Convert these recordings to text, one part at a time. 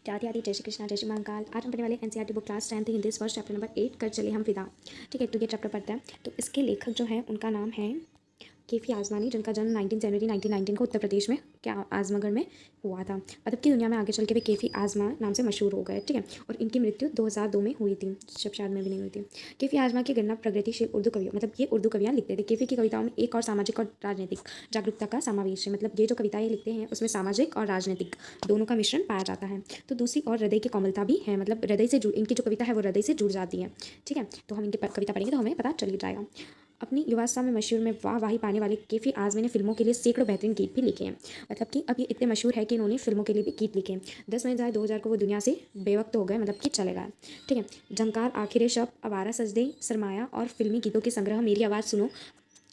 राधे राधे, जय श्री कृष्णा, जय श्री महाकाल। आज हम पढ़ने वाले NCERT book class 10th Hindi first chapter number 8 कर चले हम फिदा। ठीक है, तो ये चैप्टर पढ़ते हैं। तो इसके लेखक जो है उनका नाम है केफी आजमानी, जिनका जन्म 19 जनवरी 1919 को उत्तर प्रदेश में क्या आजमगढ़ में हुआ था। अदब की दुनिया में आगे चल के वे केफी आजमा नाम से मशहूर हो गए। ठीक है, और इनकी मृत्यु 2002 में हुई थी, जब शायद में भी नहीं हुई थी। केफी आजमा की गणना प्रगतिशील उर्दू कवि, मतलब ये उर्दू कवियाँ लिखते थे। केफी की कविताओं में एक और सामाजिक और राजनीतिक जागरूकता का समावेश है। मतलब ये जो कविताएं लिखते हैं उसमें सामाजिक और राजनीतिक दोनों का मिश्रण पाया जाता है। तो दूसरी और हृदय की कोमलता भी है, मतलब हृदय से जुड़, इनकी जो कविता है वो हृदय से जुड़ जाती है। ठीक है, तो हम इनकी कविता पढ़ेंगे तो हमें पता चल ही जाएगा। अपनी युवावस्था में मशहूर में वाही पाने वाले केफी आजमी ने फिल्मों के लिए सैकड़ों बेहतरीन गीत भी लिखे हैं। मतलब कि अब ये इतने मशहूर है कि इन्होंने फिल्मों के लिए भी गीत लिखे हैं। 10 मई 2000 को वो दुनिया से बेवक्त हो गए, मतलब कि चले गए। ठीक है, झंकार, आखिर शब, आवारा सजदे, सरमाया और फिल्मी गीतों के संग्रह मेरी आवाज़ सुनो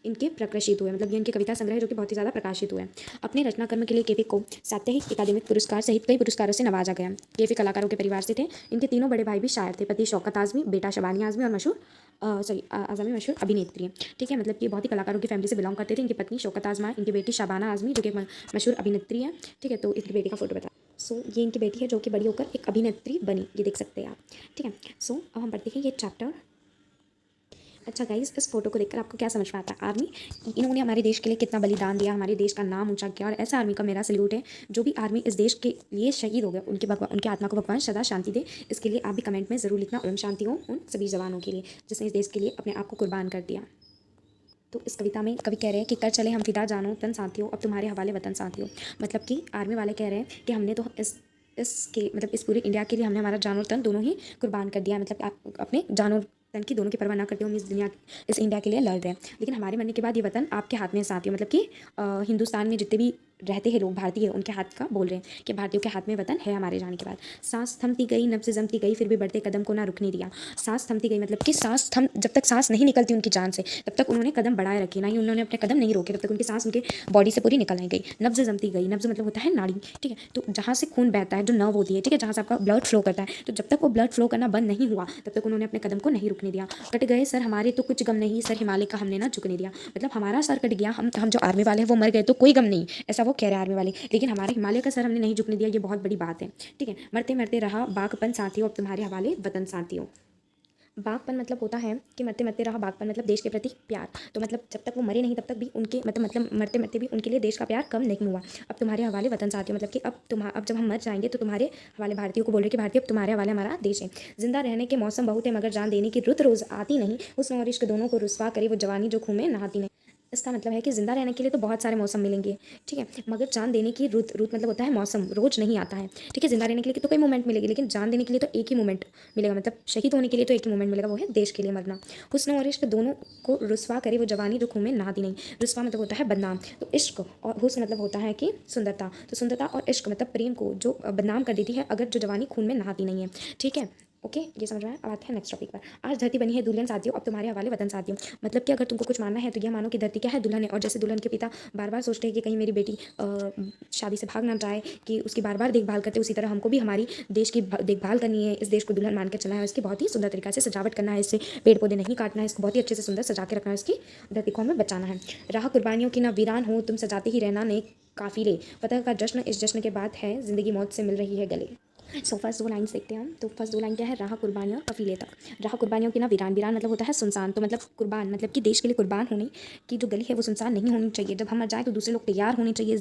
इनके प्रकाशित हुए। मतलब ये इनके कविता संग्रह है जो कि बहुत ही ज़्यादा प्रकाशित हुए। अपने रचना कर्म के लिए केफी को साहित्यिक अकादमिक पुरस्कार सहित कई पुरस्कारों से नवाजा गया। केफी कलाकारों के परिवार से थे। इनके तीनों बड़े भाई भी शायर थे। पति शौकत आजमी, बेटा शबानी आजमी और आजमी मशहूर अभिनेत्री हैं। ठीक है, मतलब कि बहुत ही कलाकारों की फैमिली से बिलोंग करते थे। इनकी पत्नी शौकत आजमा, इनकी बेटी शाबाना आजमी जो कि मशहूर अभिनेत्री है। ठीक है, तो इनकी बेटी का फोटो बता। सो ये इनकी बेटी है जो कि बड़ी होकर एक अभिनेत्री बनी, ये देख सकते हैं आप। ठीक है, सो अब हम पढ़ते हैं ये चैप्टर। अच्छा गाइस, इस फोटो को देखकर आपको क्या समझ में आता है? आर्मी, इन्होंने हमारे देश के लिए कितना बलिदान दिया, हमारे देश का नाम ऊंचा किया। और ऐसा आर्मी का मेरा सल्यूट है। जो भी आर्मी इस देश के लिए शहीद हो गया, उनके आत्मा को भगवान सदा शांति दे। इसके लिए आप भी कमेंट में ज़रूर लिखना, ओम शांति हो उन सभी जवानों के लिए जिसने इस देश के लिए अपने आप को कुर्बान कर दिया। तो इस कविता में कवि कह रहे हैं कि कर चले हम फिदा जानो तन साथियों, अब तुम्हारे हवाले वतन साथियों। मतलब कि आर्मी वाले कह रहे हैं कि हमने तो इसके मतलब इस पूरे इंडिया के लिए हमने हमारा जान और तन दोनों ही कुर्बान कर दिया। मतलब आप अपने जान और तन की दोनों की परवाह ना करते हो, हम इस इंडिया के लिए लड़ रहे हैं। लेकिन हमारे मरने के बाद ये वतन आपके हाथ में साथियों, मतलब कि हिंदुस्तान में जितने भी रहते हैं लोग भारतीय, उनके हाथ का बोल रहे हैं कि भारतीयों के हाथ में वतन है हमारे जाने के बाद। सांस थमती गई, नब्ज़ जमती गई, फिर भी बढ़ते कदम को ना रुकने दिया। सांस थमती गई मतलब कि सांस थम, जब तक सांस नहीं निकलती उनकी जान से तब तक उन्होंने कदम बढ़ाए रखे, ना ही उन्होंने अपने कदम नहीं रोके, तब तक उनकी सांस उनके बॉडी से पूरी निकल नहीं गई। नब्ज़ जमती गई, नब्ज़ मतलब होता है नाड़ी। ठीक है, तो जहाँ से खून बहता है, जो नर्व होती है, ठीक है, जहाँ से आपका ब्लड फ्लो करता है, तो जब तक वो ब्लड फ्लो करना बंद नहीं हुआ तब तक उन्होंने अपने कदम को नहीं रुकने दिया। कट गए सर हमारे तो कुछ गम नहीं, सर हिमालय का हमने ना झुकने दिया। मतलब हमारा सर कट गया, हम जो आर्मी वाले हैं वो मर गए तो कोई गम नहीं, ऐसा वो कह रहे हैं आर्मी वाले। लेकिन हमारे हिमालय का सर हमने नहीं झुकने दिया, ये बहुत बड़ी बात है। ठीक है, मरते मरते रहा बागपन साथियों, अब तुम्हारे हवाले वतन साथियों। बागपन मतलब होता है कि मरते मरते रहा, बागपन मतलब देश के प्रति प्यार। तो मतलब जब तक वो मरे नहीं तब तक भी उनके मतलब मरते मरते भी उनके लिए देश का प्यार कम नहीं हुआ। अब तुम्हारे हवाले वतन साथियों, मतलब कि अब जब हम मर जाएंगे तो तुम्हारे हवाले, भारतीयों को बोल रहे कि भारतीय अब तुम्हारे हवाले हमारा देश है। जिंदा रहने के मौसम बहुत है मगर जान देने की रुत रोज़ आती नहीं, हुस्न और इश्क दोनों को रुस्वा करे वो जवानी जो खून में नहाती नहीं। इसका मतलब है कि ज़िंदा रहने के लिए तो बहुत सारे मौसम मिलेंगे, ठीक है, मगर जान देने की रुत, रुत मतलब होता है मौसम, रोज नहीं आता है। ठीक है, जिंदा रहने के लिए तो कई मोमेंट मिलेगी, लेकिन जान देने के लिए तो एक ही मोमेंट मिलेगा। मतलब शहीद होने के लिए तो एक ही मोमेंट मिलेगा, वो है देश के लिए मरना। हुस्न और इश्क दोनों को रुस्वा करे वो जवानी जो खून में नहाती नहीं। रुस्वा मतलब होता है बदनाम, तो इश्क और हुस्न मतलब होता है कि सुंदरता, तो सुंदरता और इश्क मतलब प्रेम को जो बदनाम कर देती है अगर जो जवानी खून में नहाती नहीं है। ठीक है, ओके, ये समझ में आया। अब आते हैं नेक्स्ट टॉपिक पर। आज धरती बनी है दुल्हन साथियों, अब तुम्हारे हवाले वतन साथियों। मतलब कि अगर तुमको कुछ मानना है तो यह मानो कि धरती क्या है, दुल्हन है। और जैसे दुल्हन के पिता बार बार सोचते हैं कि कहीं मेरी बेटी शादी से भाग ना जाए, कि उसकी बार बार देखभाल करते, उसी तरह हमको भी हमारी देश की देखभाल करनी है, इस देश को दुल्हन मान के चलना है, इसकी बहुत ही सुंदर तरीका से सजावट करना है, इससे पेड़ पौधे नहीं काटना है, इसको बहुत ही अच्छे से सुंदर सजा के रखना है, इसकी धरती को हमें बचाना है। राह कुर्बानियों की ना वीरान हो तुम, सजाते ही रहना नए काफिले, फतह का जश्न इस जश्न के बाद है, जिंदगी मौत से मिल रही है गले। सो फर्स्ट दो लाइन देखते हैं हम। तो फर्स्ट दो लाइन क्या है, राह कुर्बानियों कफीले तक। राह कुर्बानियों की ना वीरान, वीरान मतलब होता है सुनसान, तो मतलब कुर्बान मतलब कि देश के लिए कुर्बान होने की जो गली है वो सुनसान नहीं होनी चाहिए। जब हम मर जाए तो दूसरे लोग तैयार होने चाहिए इस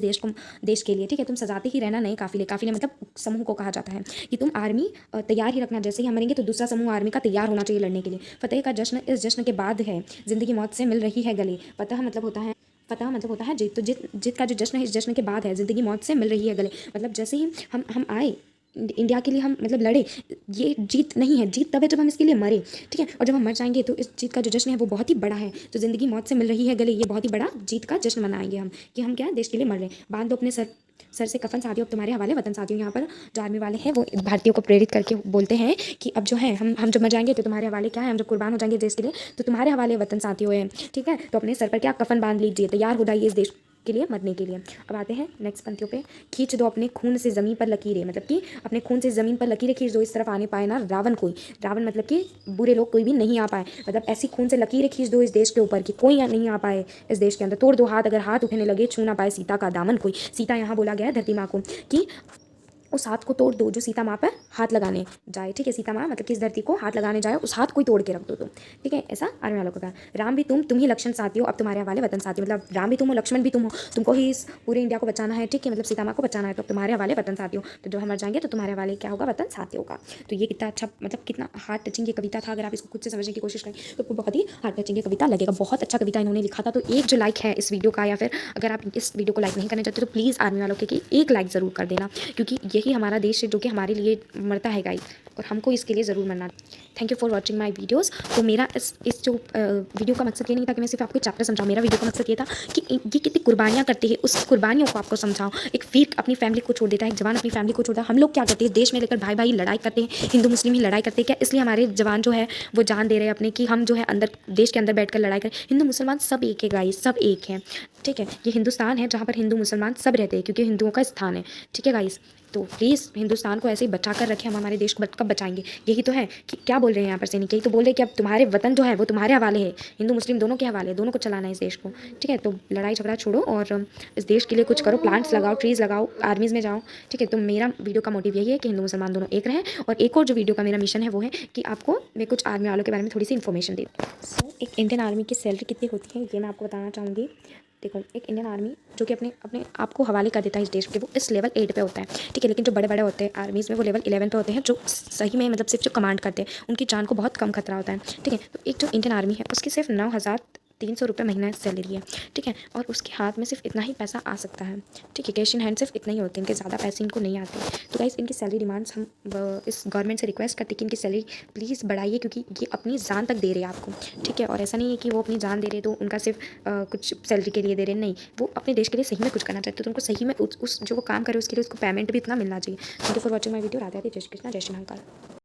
देश के लिए। ठीक है, तुम सजाते ही रहना नए काफिले, काफिले मतलब समूह को कहा जाता है कि तुम आर्मी तैयार ही रखना, जैसे ही हम मरेंगे तो दूसरा समूह आर्मी का तैयार होना चाहिए लड़ने के लिए। फतेह का जश्न इस जश्न के बाद है, जिंदगी मौत से मिल रही है गले। फतह मतलब होता है जीत, तो जीत का जो जश्न है इस जश्न के बाद है, जिंदगी मौत से मिल रही है गले। मतलब जैसे ही हम आए इंडिया के लिए, हम मतलब लड़े, ये जीत नहीं है, जीत तब है जब हम इसके लिए मरे। ठीक है, और जब हम मर जाएंगे तो इस जीत का जो जश्न है वो बहुत ही बड़ा है, तो ज़िंदगी मौत से मिल रही है गले, ये बहुत ही बड़ा जीत का जश्न मनाएंगे हम कि हम क्या देश के लिए मर रहे हैं। बांध दो अपने सर से कफन साथियों, अब तुम्हारे हवाले वतन साथियों। यहाँ पर जो आर्मी वाले हैं वो भारतीयों को प्रेरित करके बोलते हैं कि अब जो है हम जब मर जाएंगे तो तुम्हारे हवाले क्या है, हम जब कुर्बान हो जाएंगे देश के लिए तो तुम्हारे हवाले वतन साथियों है। ठीक है, तो अपने सर पर क्या कफन बांध लीजिए, तैयार हो जाइए इस देश के लिए मरने के लिए। अब आते हैं नेक्स्ट पंक्तियों पे। खींच दो अपने खून से ज़मीन पर लकीरें, मतलब कि अपने खून से ज़मीन पर लकीरें खींच दो, इस तरफ आने पाए ना रावण कोई। रावण मतलब कि बुरे लोग कोई भी नहीं आ पाए, मतलब ऐसी खून से लकीरें खींच दो इस देश के ऊपर कि कोई नहीं आ पाए इस देश के अंदर। तोड़ दो हाथ अगर हाथ उठने लगे, छू ना पाए सीता का दामन कोई। सीता यहाँ बोला गया है धरती माँ को कि उस हाथ को तोड़ दो जो सीता माँ पर हाथ लगाने जाए, ठीक है। सीता माँ मतलब कि इस धरती को हाथ लगाने जाए, उस हाथ को ही तोड़ के रख दो तुम, ठीक है। ऐसा आर्मी वालों को कहा। राम भी तुम ही लक्ष्मण साथी हो, अब तुम्हारे हवाले वतन साथी, मतलब राम भी तुम हो, लक्ष्मण भी तुम हो, तुमको ही इस पूरे इंडिया को बचाना है, ठीक है। मतलब सीता माँ को बचाना है, तो अब तुम्हारे हवाले वतन साथी हो, तो जब हम मर जाएंगे तो तुम्हारे हवाले क्या होगा, वतन साथी होगा। तो ये कितना अच्छा, मतलब कितना हार्ट टचिंग ये कविता था। अगर आप इसको खुद से समझने की कोशिश करें तो आपको बहुत ही हार्ट टचिंग ये कविता लगेगा। बहुत अच्छा कविता इन्होंने लिखा था। तो एक जो लाइक है इस वीडियो का, या फिर अगर आप इस वीडियो को लाइक नहीं करना चाहते तो प्लीज़ आर्मी वालों के एक लाइक ज़रूर कर देना, क्योंकि यही हमारा देश है जो कि हमारे लिए मरता है गाइस, और हमको इसके लिए ज़रूर मरना। Thank you for watching my videos. तो मेरा इस जो वीडियो का मकसद ये नहीं था कि मैं सिर्फ आपको चैप्टर समझाऊँ, मेरा वीडियो का मकसद ये था कि ये कितनी कुर्बानियाँ करते हैं, उस कुर्बानियों को आपको समझाऊँ। एक वीर अपनी फैमिली को छोड़ देता है, एक जवान अपनी फैमिली को छोड़ता है। हम लोग क्या करते हैं, देश में लेकर भाई भाई लड़ाई करते हैं, हिंदू मुस्लिम ही लड़ाई करते हैं क्या? इसलिए हमारे जवान जो है वो जान दे रहे हैं अपने, कि हम जो है अंदर देश के अंदर बैठकर लड़ाई करें। हिंदू मुसलमान सब एक है गाइस, सब एक हैं, ठीक है। ये हिंदुस्तान है जहाँ पर हिंदू मुसलमान सब रहते हैं, क्योंकि हिंदुओं का स्थान है, ठीक है गाइस। तो प्लीज़ हिंदुस्तान को ऐसे ही बचा कर रखें, हम हमारे देश को कब बचाएंगे? यही तो है कि क्या बोल रहे हैं यहाँ पर सैनिक, यही तो बोल रहे हैं कि अब तुम्हारे वतन जो है वो तुम्हारे हवाले है, हिंदू मुस्लिम दोनों के हवाले है, दोनों को चलाना है इस देश को, ठीक है। तो लड़ाई झगड़ा छोड़ो और इस देश के लिए कुछ करो, प्लांट्स लगाओ, ट्रीज़ लगाओ, आर्मीज़ में जाओ, ठीक है। तो मेरा वीडियो का मोटिव यही है कि हिंदू मुसलमान दोनों एक रहें। और एक और जो वीडियो का मेरा मिशन है वो है कि आपको मैं कुछ आर्मी वालों के बारे में थोड़ी सी इन्फॉर्मेशन दी। सो एक इंडियन आर्मी की सैलरी कितनी होती है ये मैं आपको बताना चाहूँगी। देखो, एक इंडियन आर्मी जो कि अपने अपने आप को हवाले कर देता है इस देश के, वो इस लेवल 8 पे होता है, ठीक है। लेकिन जो बड़े बड़े होते हैं आर्मीज़ में वो लेवल 11 पे होते हैं, जो सही में मतलब सिर्फ जो कमांड करते हैं उनकी जान को बहुत कम खतरा होता है, ठीक है। तो एक जो इंडियन आर्मी है उसकी सिर्फ 9,300 रुपये महीना सैलरी है, ठीक है। और उसके हाथ में सिर्फ इतना ही पैसा आ सकता है, ठीक है। कैश इन हैंड सिर्फ इतना ही होते हैं, इनके ज़्यादा पैसे इनको नहीं आते। तो गाइस इनकी सैलरी डिमांड्स हम इस गवर्नमेंट से रिक्वेस्ट करते हैं कि इनकी सैलरी प्लीज़ बढ़ाइए, क्योंकि ये अपनी जान तक दे रहे हैं आपको, ठीक है। और ऐसा नहीं है कि वो अपनी जान दे रहे तो उनका सिर्फ कुछ सैलरी के लिए दे रहे, नहीं, वो अपने देश के लिए सही में कुछ करना चाहते, तो उनको सही में उस जो वो काम करे उसके लिए उसको पेमेंट भी इतना मिलना चाहिए। Thank you for watching my video. Radhe Radhe, जय श्री कृष्णा, जय श्री महाकाल।